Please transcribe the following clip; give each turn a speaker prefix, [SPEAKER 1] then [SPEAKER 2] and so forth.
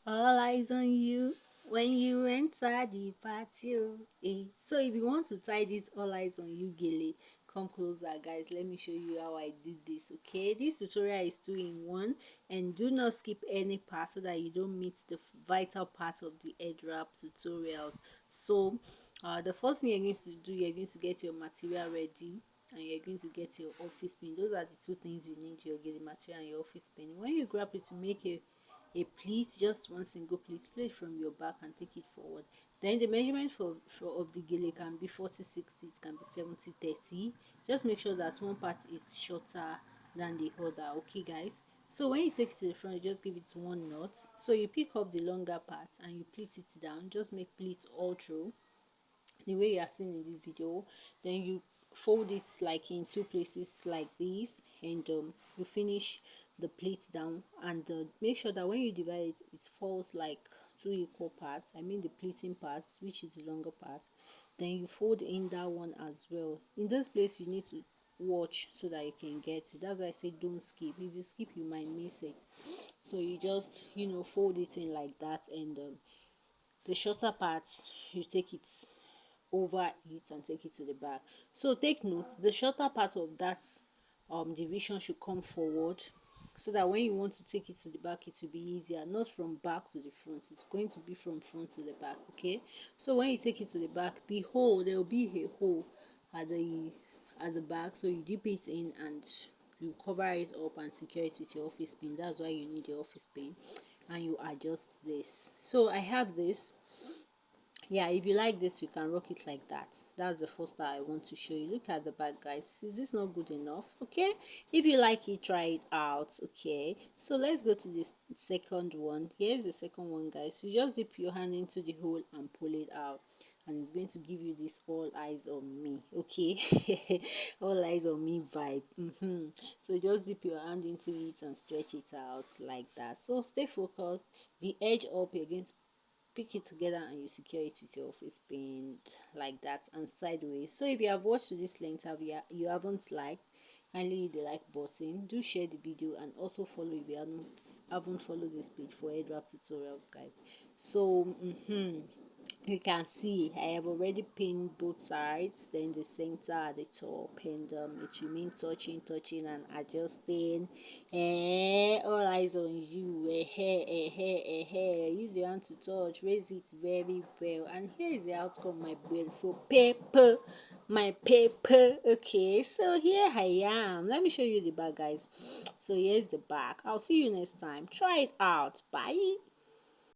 [SPEAKER 1] All eyes on you when you enter the patio. So if you want to tie this all eyes on you gele, come closer guys. Let me show you how I did this. Okay, this tutorial is 2 in 1, and do not skip any part so that you don't miss the vital part of the head wrap tutorials. So the first thing you're going to do, you're going to get your material ready, and you're going to get your office pin. Those are the two things you need: your gele material and your office pin. When you grab it to make a pleat, just one single pleat, play it from your back and take it forward. Then the measurement for of the gele can be 40-60, it can be 70-30. Just make sure that one part is shorter than the other. Okay guys, so when you take it to the front, you just give it one knot. So you pick up the longer part and you pleat it down. Just make pleats all through the way you are seeing in this video. Then you fold it like in two places like this, and you finish the plate down, and make sure that when you divide it, it falls like two equal parts. I mean the pleating part, which is the longer part. Then you fold in that one as well. In this place you need to watch so that you can get it. That's why I say don't skip. If you skip, you might miss it. So you just fold it in like that, and the shorter parts you take it over it and take it to the back. So take note, the shorter part of that division should come forward, so that when you want to take it to the back, it will be easier. Not from back to the front, it's going to be from front to the back. Okay, so when you take it to the back, the hole, there will be a hole at the back, so you dip it in and you cover it up and secure it with your office pin. That's why you need your office pin. And you adjust this. So I have this. Yeah, if you like this, you can rock it like that. That's the first that I want to show you. Look at the back, guys. Is this not good enough? Okay, if you like it, try it out. Okay, so let's go to this second one. Here's the second one, guys. You just dip your hand into the hole and pull it out, and it's going to give you this all eyes on me. Okay, all eyes on me vibe. So just dip your hand into it and stretch it out like that. So stay focused. The edge up, you're going to pick it together and you secure it with your office pin like that, and sideways. So if you have watched to this length, you haven't liked, kindly hit the like button, do share the video, and also follow if you haven't followed this page for head wrap tutorials, guys. So you can see I have already pinned both sides, then the center at the top, and it remains touching and adjusting. All eyes on you. Use your hand to touch, raise it very well, and here is the outcome, my beautiful paper. My paper. Okay, so here I am. Let me show you the back, guys. So here's the back. I'll see you next time. Try it out. Bye.